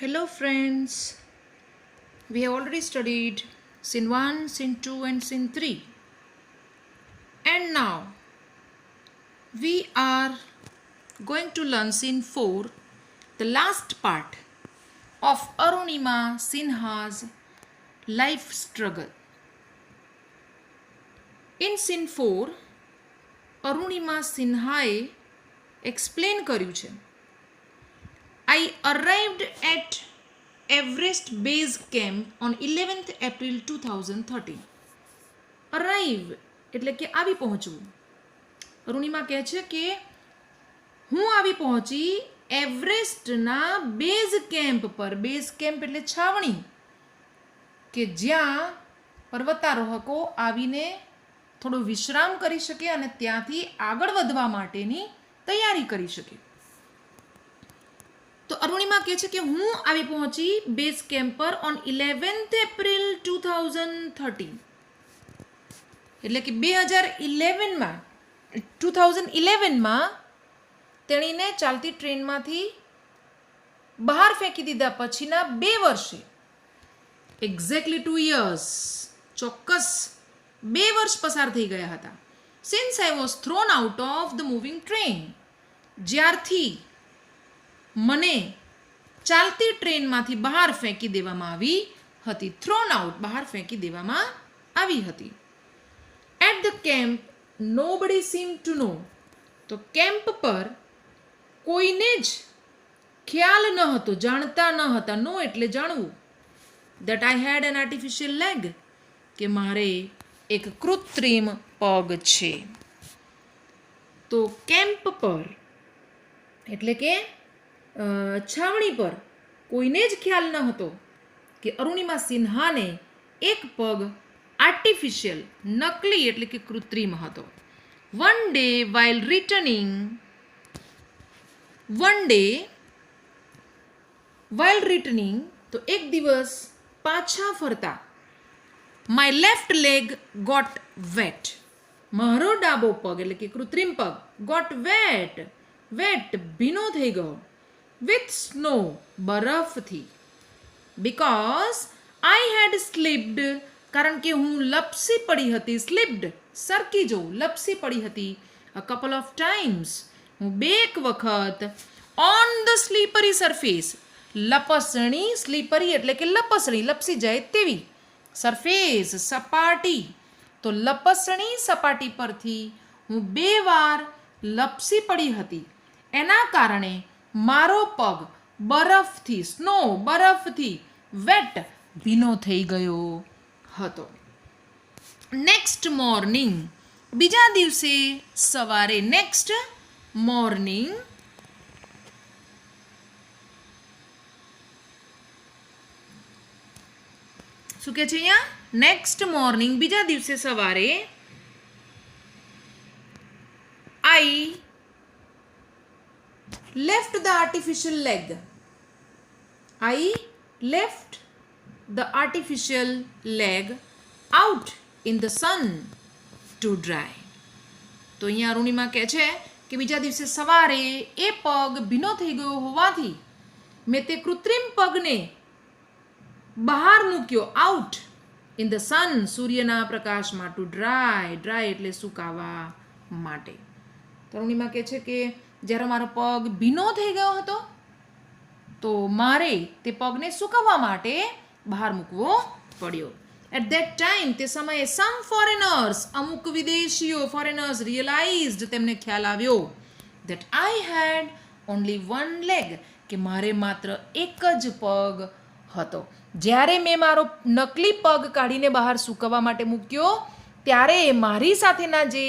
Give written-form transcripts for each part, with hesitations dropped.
Hello friends, we have already studied scene 1, scene 2 and scene 3 and now we are going to learn scene 4, the last part of Arunima Sinha's life struggle. In scene 4, Arunima Sinhaએ explain કર્યું છે I arrived at Everest Base Camp on 11th April 2013. Arrive એટલે કે આવી પહોંચવું. અરુણિમા કહે છે કે હું આવી પહોંચી એવરેસ્ટના બેઝ કેમ્પ પર. બેઝ કેમ્પ એટલે છાવણી કે જ્યાં પર્વતારોહકો આવીને થોડો વિશ્રામ કરી શકે અને ત્યાંથી આગળ વધવા માટેની તૈયારી કરી શકે. તો અરુણિમા કહે છે કે હું આવી પહોંચી બેઝ કેમ્પ પર ઓન 11th એપ્રિલ 2013 એટલે કે 2011માં તેણીને ચાલતી ટ્રેનમાંથી બહાર ફેંકી દીધા પછીના 2 વર્ષે એક્ઝેક્ટલી 2 years ચોક્કસ 2 વર્ષ પસાર થઈ ગયા હતા. Since I was thrown out of the moving train, જ્યારથી મને ચાલતી ટ્રેનમાંથી બહાર ફેંકી દેવામાં આવી હતી. થ્રોન આઉટ, બહાર ફેંકી દેવામાં આવી હતી. At the camp nobody seem to know, તો કેમ્પ પર કોઈને જ ખ્યાલ ન હતો, જાણતા ન હતા. નો એટલે જાણવું. That I had an artificial leg, કે મારે એક કૃત્રિમ પગ છે. તો કેમ્પ પર એટલે કે છાવણી પર કોઈને જ ખ્યાલ ન હતો કે અરુણિમા સિન્હાને એક પગ આર્ટિફિશિયલ, નકલી એટલે કે કૃત્રિમ હતો. વન ડે વાઇલ રિટર્નિંગ, તો એક દિવસ પાછા ફરતા my left leg got wet, મારો ડાબો પગ એટલે કે કૃત્રિમ પગ ગોટ વેટ ભીનો થઈ ગયો. with snow, બરફથી. because I had slipped, કારણ કે હું લપસી પડી હતી. slipped સરકી જવું, લપસી પડી હતી. a couple of times, હું 2 વખત. on the slippery surface, લપસણી, સ્લીપરી એટલે કે લપસણી, લપસી જાય તેવી. સરફેસ સપાટી, તો લપસણી સપાટી પરથી હું 2 વાર લપસી પડી હતી. એના કારણે મારો પગ બરફથી, સ્નો બરફથી, વેટ ભીનો થઈ ગયો હતો. નેક્સ્ટ મોર્નિંગ, બીજા દિવસે સવારે. નેક્સ્ટ મોર્નિંગ, શું કે છે અહીંયા? નેક્સ્ટ મોર્નિંગ, બીજા દિવસે સવારે. આઈ left the artificial leg. I left the artificial leg out in the sun to dry. તો અહીંયા અરુણિમા કહે છે કે બીજા દિવસે સવારે એ પગ ભીનો થઈ ગયો હોવાથી મેં તે કૃત્રિમ પગને બહાર મૂક્યો. આઉટ ઇન ધ સન, સૂર્યના પ્રકાશમાં. ટુ ડ્રાય એટલે સુકાવા માટે. તો અરુણિમા કહે છે કે જ્યારે મારો પગ ભીનો થઈ ગયો હતો તો મારે તે પગને સુકવવા માટે બહાર મૂકવો પડ્યો. એટ ધેટ ટાઈમ, તે સમયે સમ ફોરેનર્સ, અમુક વિદેશીઓ, ફોરેનર્સ રિયલાઇઝડ, તેમને ખ્યાલ આવ્યો that I had only 1 leg, કે મારે માત્ર એક જ પગ હતો. જ્યારે મેં મારો નકલી પગ કાઢીને બહાર સૂકવવા માટે મૂક્યો ત્યારે મારી સાથેના જે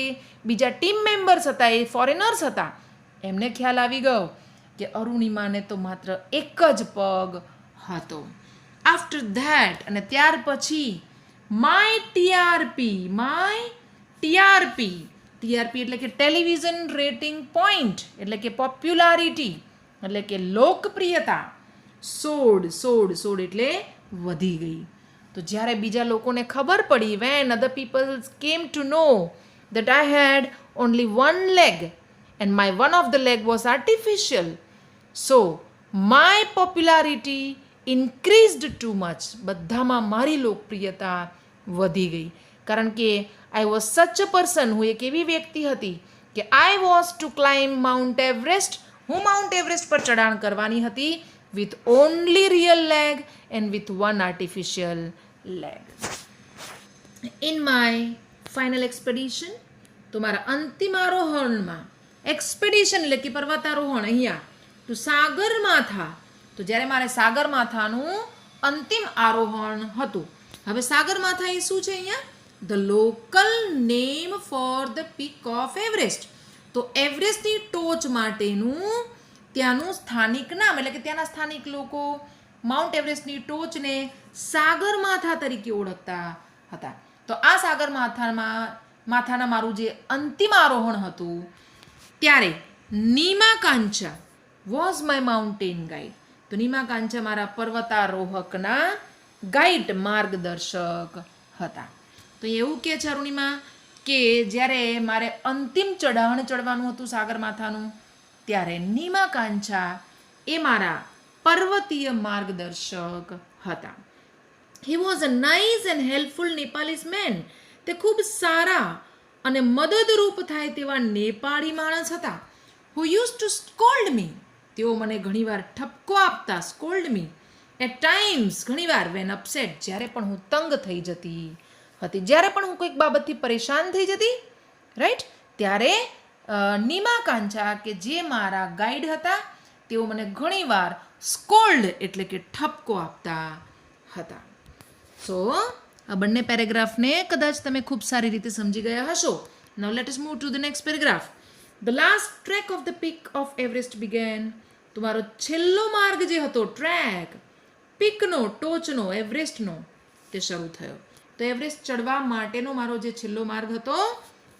બીજા ટીમ મેમ્બર્સ હતા, એ ફોરેનર્સ હતા, એમને ખ્યાલ આવી ગયો કે અરુણિમાને તો માત્ર એક જ પગ હતો. આફ્ટર ધેટ, અને ત્યાર પછી માય ટીઆરપી એટલે કે ટેલિવિઝન રેટિંગ પોઈન્ટ, એટલે કે પોપ્યુલારિટી એટલે કે લોકપ્રિયતા. સોડ એટલે વધી ગઈ. તો જ્યારે બીજા લોકોને ખબર પડી, when other people came to know that I had only 1 leg and my one of the leg was artificial, so my popularity increased too much. બધામાં મારી લોકપ્રિયતા વધી ગઈ. કારણ કે આઈ વોઝ સચ અ પર્સન, હું એક એવી વ્યક્તિ હતી કે I was to climb Mount Everest. હું માઉન્ટ એવરેસ્ટ પર ચઢાણ કરવાની હતી with only real leg and with one artificial leg. In my final expedition, તો મારા અંતિમ આરોહણમાં, એક્સપેડિશન એટલે કે પર્વતારોહણ અહીંયા તો સાગરમાથા, તો જ્યારે મારે સાગરમાથાનું અંતિમ આરોહણ હતું. હવે સાગરમાથા એ શું છે અહીંયા? The local name for the peak of Everest. તો એવરેસ્ટની ટોચ માટેનું ત્યાંનું સ્થાનિક નામ, એટલે કે ત્યાંના સ્થાનિક લોકો માઉન્ટ એવરેસ્ટની ટોચને સાગરમાથા તરીકે ઓળખતા હતા. તો આ સાગરમાથાના મારું જે અંતિમ આરોહણ હતું ત્યારે નીમાકાંચા વોઝ માય માઉન્ટેન ગાઈડ. તો નીમાકાંચા મારા પર્વતારોહકના ગાઈડ, માર્ગદર્શક હતા. તો એવું કે છે અરુણિમા કે જ્યારે મારે અંતિમ ચઢાણ ચડવાનું હતું સાગરમાથાનું, ત્યારે નીમાકાંચા એ મારા પર્વતીય માર્ગદર્શક હતા. He was a nice and helpful Nepalese man. તે ખૂબ સારા અને મદદરૂપ થાય તેવા નેપાળી માણસ હતા. હુ યુઝ ટુ સ્કોલ્ડ મી. તેઓ મને ઘણીવાર ઠપકો આપતા, સ્કોલ્ડ મી. એટ ટાઈમ્સ, ઘણીવાર, વેન અપસેટ, જ્યારે પણ હું તંગ થઈ જતી હતી, જ્યારે પણ હું કોઈક બાબતથી પરેશાન થઈ જતી, રાઈટ, ત્યારે નીમાકાંચા કે જે મારા ગાઈડ હતા તેઓ મને ઘણીવાર સ્કોલ્ડ એટલે કે ઠપકો આપતા હતા. સો આ બંને પેરેગ્રાફને કદાચ તમે ખૂબ સારી રીતે સમજી ગયા હશો. Now let us move to the next paragraph. The last trek of the peak of Everest began. તમારો છેલ્લો માર્ગ જે હતો, ટ્રેક, પીકનો, ટોચનો, એવરેસ્ટનો, તે શરૂ થયો. તો એવરેસ્ટ ચડવા માટેનો મારો જે છેલ્લો માર્ગ હતો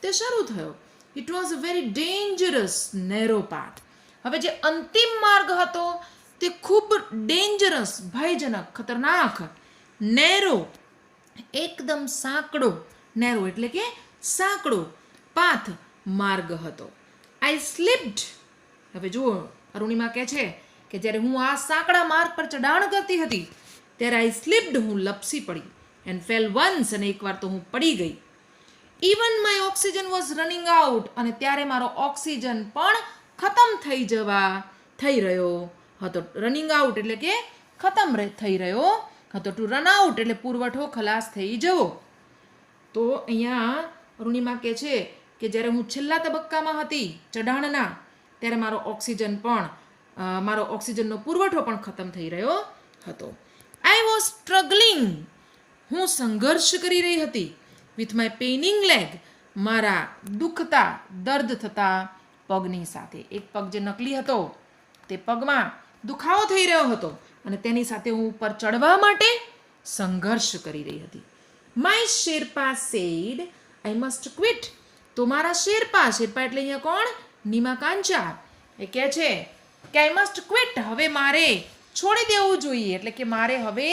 તે શરૂ થયો. It was a very dangerous narrow path. હવે જે અંતિમ માર્ગ હતો તે ખૂબ ડેન્જરસ, ભયજનક, ખતરનાક, નેરો, એકદમ સાંકડો, નેરો એટલે કે સાંકડો પાથ, માર્ગ હતો. આઈ સ્લિપ્ડ. હવે જુઓ, અરુણિમા કહે છે કે જ્યારે હું આ સાંકડા માર્ગ પર ચઢાણ કરતી હતી ત્યારે આઈ સ્લિપ્ડ, હું લપસી પડી, એન્ડ ફેલ વન્સ, અને એકવાર તો હું પડી ગઈ. Even my oxygen was running out, અને ત્યારે મારો ઓક્સિજન પણ ખતમ થઈ રહ્યો હતો. રનિંગ આઉટ એટલે કે ખતમ થઈ રહ્યો હતો. ટુ રન આઉટ એટલે પુરવઠો ખલાસ થઈ જવો. તો અહીંયા અરુણિમા કહે છે કે જ્યારે હું છેલ્લા તબક્કામાં હતી ચઢાણના, ત્યારે મારો ઓક્સિજનનો પુરવઠો પણ ખતમ થઈ રહ્યો હતો. I was struggling. હું સંઘર્ષ કરી રહી હતી. With my paining leg. મારા દુખતા, દર્દ થતા પગની સાથે. એક પગ જે નકલી હતો તે પગમાં દુખાવો થઈ રહ્યો હતો અને તેની સાથે હું ઉપર ચડવા માટે સંઘર્ષ કરી રહી હતી. My Sherpa said I must quit. તો મારા શેરપા એટલે અહીંયા કોણ? નીમાકાંચા. એ કહે છે કે આઈ મસ્ટ ક્વિટ, હવે મારે છોડી દેવું જોઈએ, એટલે કે મારે હવે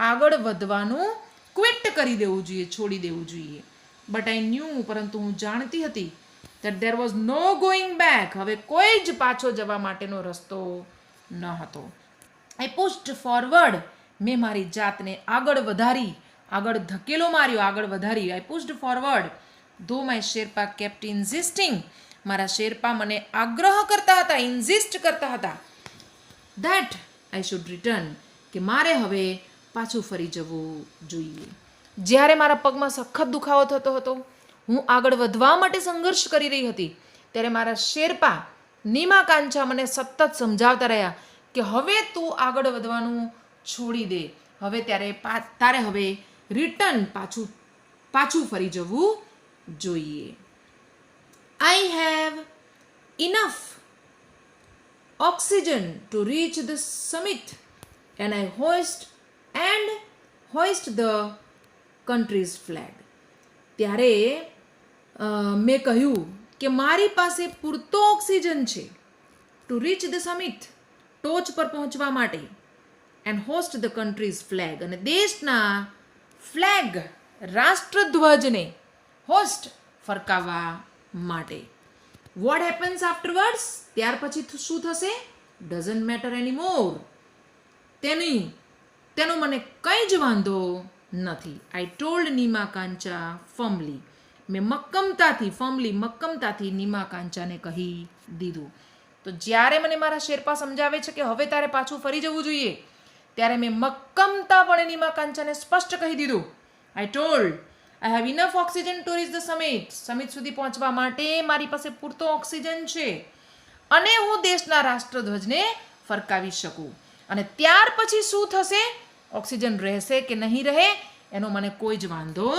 આગળ વધવાનું ક્વિટ કરી દેવું જોઈએ, છોડી દેવું જોઈએ. બટ આઈ ન્યૂ, પરંતુ હું જાણતી હતી that there was no going back. હવે કોઈ જ પાછો જવા માટેનો રસ્તો ન હતો. I pushed forward. મેં મારી જાતને આગળ વધારી, આગળ ધકેલો માર્યો, આગળ વધારી. I pushed forward. Though my Sherpa kept insisting. મારા શેરપા મને આગ્રહ કરતા હતા, ઇન્ઝિસ્ટ કરતા હતા that I should return, કે મારે હવે પાછું ફરી જવું જોઈએ. જ્યારે મારા પગમાં સખત દુખાવો થતો હતો, હું આગળ વધવા માટે સંઘર્ષ કરી રહી હતી, ત્યારે મારા શેરપા નીમાકાંચા મને સતત સમજાવતા રહ્યા કે હવે તું આગળ વધવાનું છોડી દે, હવે તારે હવે રિટર્ન પાછું ફરી જવું જોઈએ. I have enough oxygen to reach the summit and I hoist the country's flag. ત્યારે મેં કહ્યું કે મારી પાસે પૂરતો ઓક્સિજન છે ટુ રીચ ધ સમિટ, ટોચ પર પહોંચવા માટે, and host the countries flag, અને દેશના ફ્લેગ, રાષ્ટ્રધ્વજને હોસ્ટ, ફરકાવવા માટે. વોટ હેપન્સ આફ્ટરવર્ડ્સ, ત્યાર પછી શું થશે? Doesn't matter any more. તેનો મને કંઈ જ વાંધો નથી. I told Nima Kancha firmly. મેં મક્કમતાથી નીમા કાંચાને કહી દીધું. તો જ્યારે મને મારા શેરપા સમજાવે છે કે હવે તારે પાછું ફરી જવું જોઈએ, ત્યારે મેં મક્કમતાપણે નીમા કાંચાને સ્પષ્ટ કહી દીધું. આઈ told I have enough oxygen to reach the summit. Summit સુધી પહોંચવા માટે મારી પાસે પૂરતો ઓક્સિજન છે અને હું દેશના રાષ્ટ્રધ્વજને ફરકાવી શકું. અને ત્યાર પછી શું થશે, ઓક્સિજન રહેશે કે નહીં રહે, એનો મને કોઈ જ વાંધો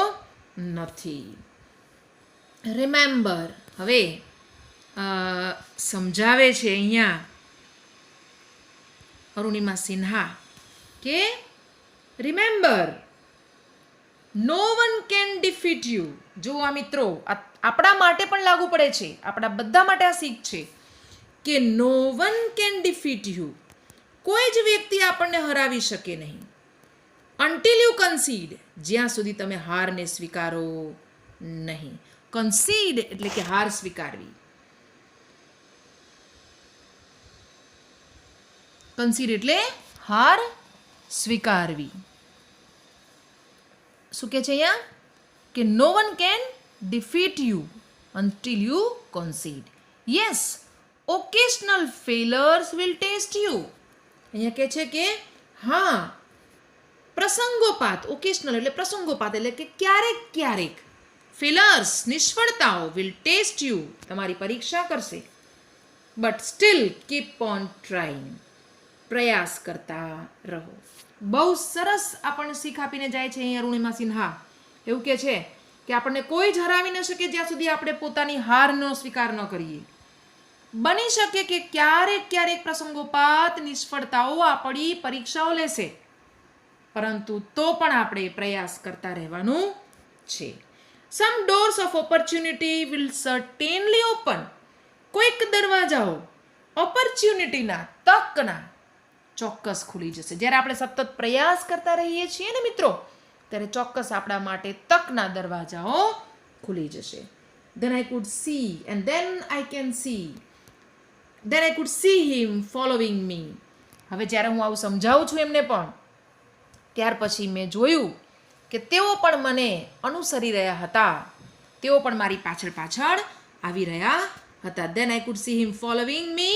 નથી. રિમેમ્બર, હવે સમજાવે છે અહીંયા અરુણિમા સિન્હા કે remember, no one can defeat you. જો આ મિત્રો આપણા માટે પણ લાગુ પડે છે, આપણા બધા માટે આ શીખ છે કે no one can defeat you. કોઈ જ વ્યક્તિ આપણને હરાવી શકે નહીં. અન્ટિલ યુ કન્સીડ, જ્યાં સુધી તમે હારને સ્વીકારો નહીં. કન્સીડ એટલે કે હાર સ્વીકારવી. કન્સીડ એટલે હાર સ્વીકારવી. શું કે છે અહીંયા કે no one can defeat you until you concede. Yes, occasional failures will test you. અહીંયા કહે છે કે હા, પ્રસંગોપાત, ઓકેશનલ એટલે પ્રસંગોપાત એટલે કે ક્યારેક ક્યારેક, ફેલર્સ નિષ્ફળતાઓ, વિલ ટેસ્ટ યુ તમારી પરીક્ષા કરશે. But still keep on trying, પ્રયાસ કરતા રહો. બહુ સરસ આપણને શીખ આપીને જાય છે અહીં અરુણિમા સિન્હા. એવું કહે છે કે આપણને કોઈ જ હરાવી ન શકે જ્યાં સુધી આપણે પોતાની હારનો સ્વીકાર ન કરીએ. બની શકે કે ક્યારેક ક્યારેક પ્રસંગોપાત નિષ્ફળતાઓ આપણી પરીક્ષાઓ લેશે, પરંતુ તો પણ આપણે પ્રયાસ કરતા રહેવાનું છે. Some doors of opportunity will certainly open. કોઈક દરવાજાઓ ઓપોર્ચ્યુનિટીના, તકના ચોક્કસ ખુલી જશે. જ્યારે આપણે સતત પ્રયાસ કરતા રહીએ છીએ ને મિત્રો, ત્યારે ચોક્કસ આપણા માટે તકના દરવાજાઓ ખુલી જશે. Then I could see and then I can see. Then I could see him following me. હવે જ્યારે હું આવું સમજાવું છું એમને પણ, ત્યાર પછી મેં જોયું કે તેઓ પણ મને અનુસરી રહ્યા હતા. તેઓ પણ મારી પાછળ પાછળ આવી રહ્યા હતા. Then I could see him following me.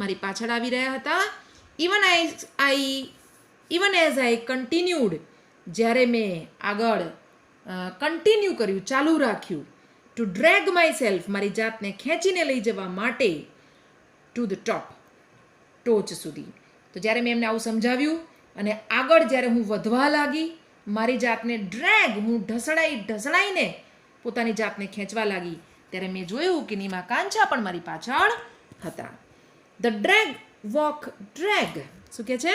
મારી પાછળ આવી રહ્યા હતા. Even as I continued, જ્યારે મેં આગળ કન્ટિન્યુ કર્યું, ચાલુ રાખ્યું, ટુ ડ્રેગ માય સેલ્ફ, મારી જાતને ખેંચીને લઈ જવા માટે, ટુ ધ ટોપ, ટોચ સુધી. તો જ્યારે મેં એમને આવું સમજાવ્યું અને આગળ જ્યારે હું વધવા લાગી, મારી જાતને ડ્રેગ, હું ઢસડાઈને પોતાની જાતને ખેંચવા લાગી, ત્યારે મેં જોયું કે નીમા કાંચા પણ મારી પાછળ હતા. The drag walk drag. શું કે છે?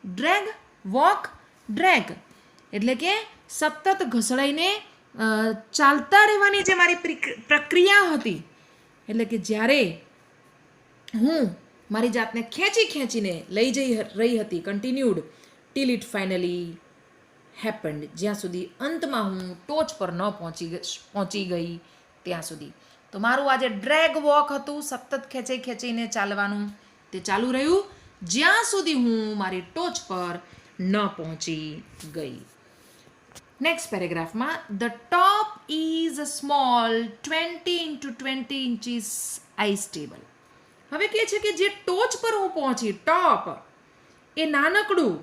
ડ્રેગ વોક ડ્રેગ એટલે કે સતત ઘસડાઈને ચાલતા રહેવાની જે મારી પ્રક્રિયા હતી, એટલે કે જ્યારે હું મારી જાતને ખેંચીને લઈ જઈ રહી હતી, continued till it finally happened, જ્યાં સુધી અંતમાં હું ટોચ પર ન પહોંચી ગઈ ત્યાં સુધી. તો મારું આજે ડ્રેગ વોક હતું, સતત ખેંચીને ચાલવાનું, તે ચાલુ રહ્યું જ્યાં સુધી હું મારી ટોચ પર ન પહોંચી ગઈ. નેક્સ્ટ પેરેગ્રાફમાં, the top is a small 20 × 20 inches ice table. હવે કહે છે કે જે ટોચ પર હું પહોંચી, ટોપ, એ નાનકડું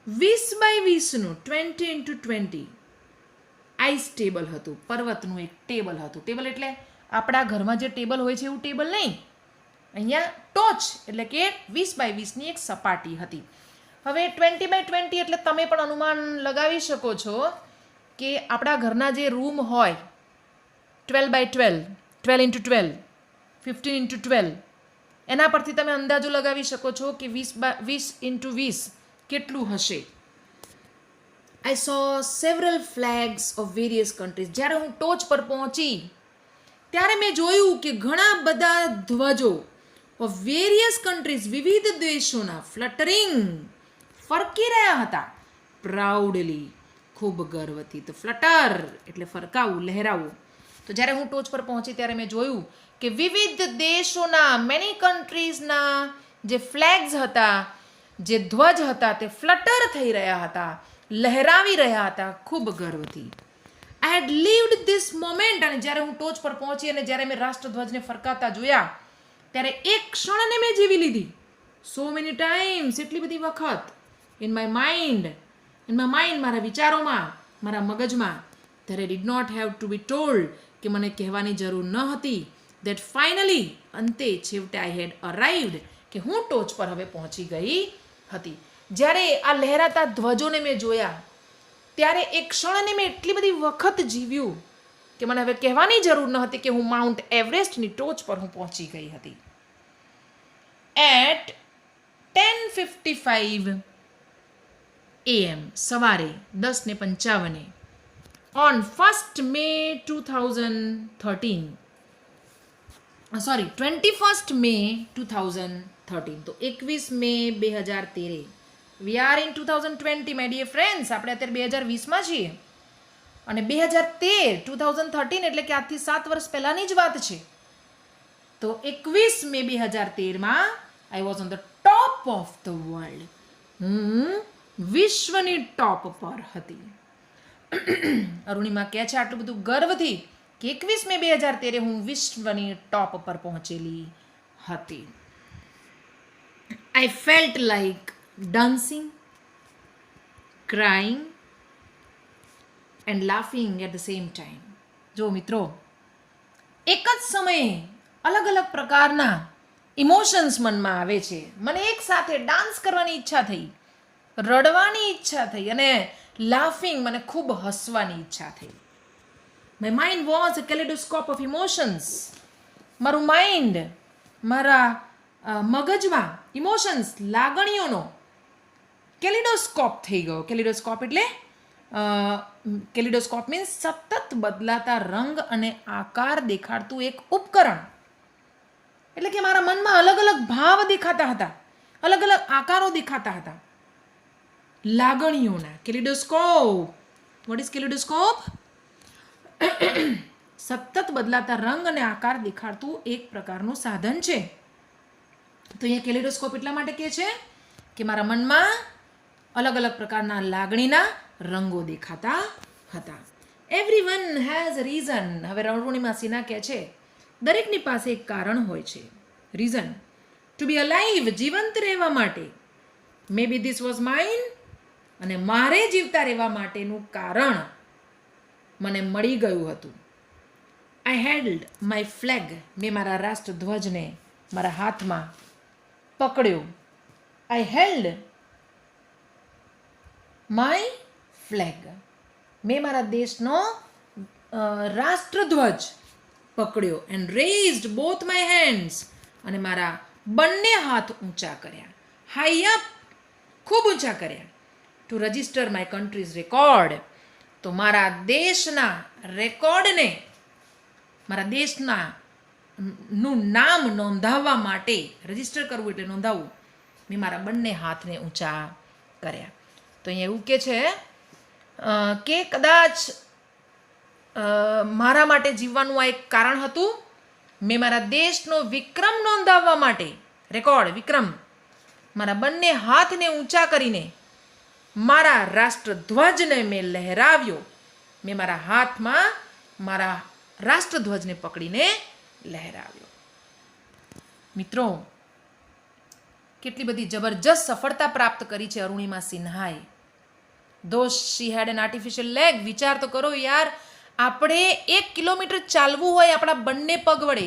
20 બાય 20નું 20 × 20 આઈસ ટેબલ હતું. પર્વતનું એક ટેબલ હતું. ટેબલ એટલે આપણા ઘરમાં જે ટેબલ હોય છે એવું ટેબલ નહીં. અહીંયા ટોચ એટલે કે 20 બાય 20ની એક સપાટી હતી. હવે 20 બાય 20 એટલે તમે પણ અનુમાન લગાવી શકો છો કે આપણા ઘરના જે રૂમ હોય 12 બાય 12, 12 × 12, 15 × 12, એના પરથી તમે અંદાજો લગાવી શકો છો કે 20 × 20 કેટલું હશે. I saw several flags of various countries. જ્યારે હું ટોચ પર પહોંચી ત્યારે મેં જોયું કે ઘણા બધા ધ્વજો ઓફ વેરિયસ કન્ટ્રીઝ, વિવિધ દેશોના, ફ્લટરિંગ, ફરકી રહ્યા હતા, પ્રાઉડલી, ખૂબ ગર્વથી. તો ફ્લટર એટલે ફરકાવું, લહેરાવું. તો જ્યારે હું ટોચ પર પહોંચી ત્યારે મેં જોયું કે વિવિધ દેશોના, મેની કન્ટ્રીઝના જે ફ્લેગ્સ હતા, જે ધ્વજ હતા તે ફ્લટર થઈ રહ્યા હતા, લહેરાવી રહ્યા હતા ખૂબ ગર્વથી. આઈ હેડ લીવડ ધીસ મોમેન્ટ. અને જ્યારે હું ટોચ પર પહોંચી અને જ્યારે મેં રાષ્ટ્રધ્વજને ફરકાતા જોયા ત્યારે એક ક્ષણને મેં જીવી લીધી. સો મેની ટાઈમ્સ, એટલી બધી વખત ઇન માય માઇન્ડ, મારા વિચારોમાં, મારા મગજમાં. there I did not have to be told, કે મને કહેવાની જરૂર ન હતી. that finally, અંતે છેવટે I had arrived, કે હું ટોચ પર હવે પહોંચી ગઈ હતી. જ્યારે આ લહેરાતા ધ્વજોને મેં જોયા ત્યારે એક ક્ષણને મેં એટલી બધી વખત જીવ્યું કે મને હવે કહેવાની જરૂર ન હતી કે હું માઉન્ટ એવરેસ્ટની ટોચ પર હું પહોંચી ગઈ હતી. એટ 10:55 AM, સવારે 10:55 on 1st May 2013, 21st May 2013, તો 21 મે 2013. We are in 2020, my dear friends. આપણે અત્યારે 2020માં છીએ અને 2013 એટલે કે આજથી 7 વર્ષ પહેલાની જ વાત છે. તો 21 મે 2013માં I was on the top of the world. હું વિશ્વની ટોપ પર હતી. અરુણિમા કહે છે આટલું બધું ગર્વથી કે 21 મે 2013 હું વિશ્વની ટોપ પર પહોંચેલી હતી. I felt like dancing, crying and laughing at the same time. જો મિત્રો, એક જ સમયે અલગ અલગ પ્રકારના ઇમોશન્સ મનમાં આવે છે. મને એક સાથે ડાન્સ કરવાની ઈચ્છા થઈ, રડવાની ઈચ્છા થઈ અને લાફિંગ, મને ખૂબ હસવાની ઈચ્છા થઈ. My mind was a kaleidoscope of emotions. મારું માઇન્ડ, મારા મગજમાં ઇમોશન્સ, લાગણીઓનો કેલિડોસ્કોપ થઈ ગયો. કેલિડોસ્કોપ એટલે કેલિડોસ્કોપ મીન્સ સતત બદલાતા રંગ અને આકાર દેખાડતું એક ઉપકરણ. એટલે કે મારા મનમાં અલગ અલગ ભાવ દેખાતા હતા, અલગ અલગ આકારો દેખાતા હતા લાગણીઓના. Kaleidoscope, what is kaleidoscope? સતત બદલાતા રંગ અને આકાર દેખાડતું એક પ્રકારનું સાધન છે. તો અહીંયા કેલિડોસ્કોપ એટલા માટે કહે છે કે મારા મનમાં અલગ અલગ પ્રકારના લાગણીના રંગો દેખાતા હતા. Everyone has a reason. હવે અરુણિમા સિન્હા કહે છે દરેકની પાસે એક કારણ હોય છે, રીઝન ટુ બી અલાઇવ, જીવંત રહેવા માટે. મે બી ધીસ વોઝ માઇન, અને મારે જીવતા રહેવા માટેનું કારણ મને મળી ગયું હતું. આઈ હેલ્ડ માય ફ્લેગ. મેં મારા રાષ્ટ્રધ્વજને મારા હાથમાં પકડ્યો. આઈ હેલ્ડ માય ફ્લેગ. મેં મારા દેશનો રાષ્ટ્રધ્વજ પકડ્યો. And raised both my hands. અને મારા બંને હાથ ઊંચા કર્યા. હાઈ અપ, ખૂબ ઊંચા કર્યા. To register my country's record. તો મારા દેશના રેકોર્ડને, મારા દેશના નું નામ નોંધાવવા માટે, રજિસ્ટર કરવું એટલે નોંધાવવું, મેં મારા બંને હાથને ઊંચા કર્યા. તો અહીંયા એવું કે છે કે કદાચ મારા માટે જીવવાનું આ એક કારણ હતું. મેં મારા દેશનો વિક્રમ નોંધાવવા માટે, રેકોર્ડ, વિક્રમ, મારા બંને હાથને ઊંચા કરીને મારા રાષ્ટ્રધ્વજને મેં લહેરાવ્યો. મેં મારા હાથમાં મારા રાષ્ટ્રધ્વજને પકડીને લહેરાવ્યો. મિત્રો, કેટલી બધી જબરજસ્ત સફળતા પ્રાપ્ત કરી છે અરુણિમા સિન્હાએ. ધો શી હેડ એન આર્ટિફિશિયલ લેગ. વિચાર તો કરો યાર, આપણે 1 કિલોમીટર ચાલવું હોય આપણા બંને પગ વડે,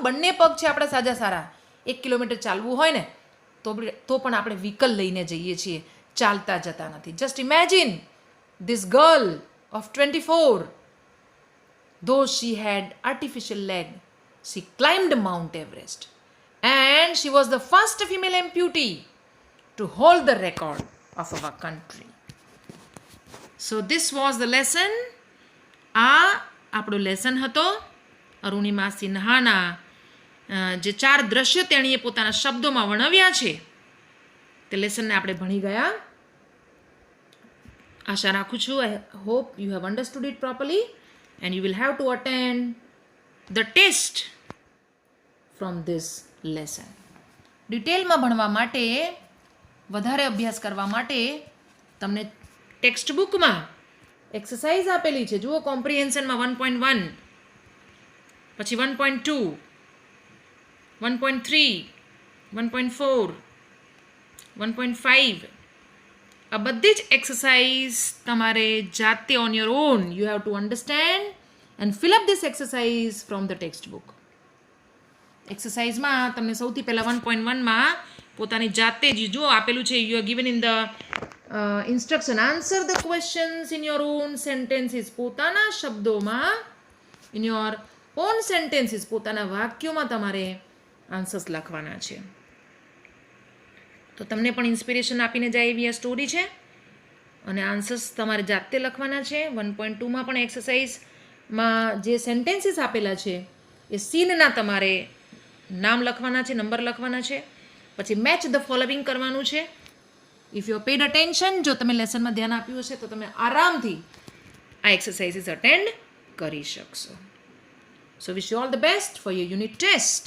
બંને પગ છે આપણા સાજા સારા, 1 કિલોમીટર ચાલવું હોય ને તો પણ આપણે વ્હીકલ લઈને જઈએ છીએ, ચાલતા જતા નથી. Just imagine this girl of 24, though she had artificial leg, she climbed Mount Everest and she was the first female amputee to hold the record of our country. So this was the lesson. આ આપણો lesson હતો અરુણિમા સિન્હાના જે 4 દ્રશ્યો તેણીએ પોતાના શબ્દોમાં વર્ણવ્યા છે તે લેસનને આપણે ભણી ગયા. આશા રાખું છું I hope you have understood it properly and you will have to attend the test from this lesson. ડિટેલમાં ભણવા માટે, વધારે અભ્યાસ કરવા માટે તમને ટેક્સ્ટ બુકમાં એક્સરસાઇઝ આપેલી છે. જુઓ, કોમ્પ્રિહેન્શનમાં 1.1, પછી 1.2, 1.3, 1.4, 1.5, આ બધી જ એક્સરસાઇઝ તમારે જાતે on your own you have to understand and fill up this exercise from the text book. એક્સરસાઇઝમાં તમને સૌથી પહેલાં 1.1માં પોતાની જાતે જ જો આપેલું છે, you are given in the instruction, answer the questions in your own sentences, પોતાના શબ્દોમાં, ઇન યોર ઓન સેન્ટેન્સીસ, પોતાના વાક્યોમાં તમારે આન્સર્સ લખવાના છે. તો તમને પણ ઇન્સ્પિરેશન આપીને જાય એવી આ સ્ટોરી છે અને આન્સર્સ તમારે જાતે લખવાના છે. 1.2માં પણ એક્સરસાઇઝમાં જે સેન્ટેન્સીસ આપેલા છે એ સીનના તમારે નામ લખવાના છે, નંબર લખવાના છે, પછી મેચ ધ ફોલોવિંગ કરવાનું છે. ઇફ યુ પેડ અટેન્શન, જો તમે લેસનમાં ધ્યાન આપ્યું હશે તો તમે આરામથી આ એક્સરસાઇઝીસ અટેન્ડ કરી શકશો. So wish you all the best for your unit test.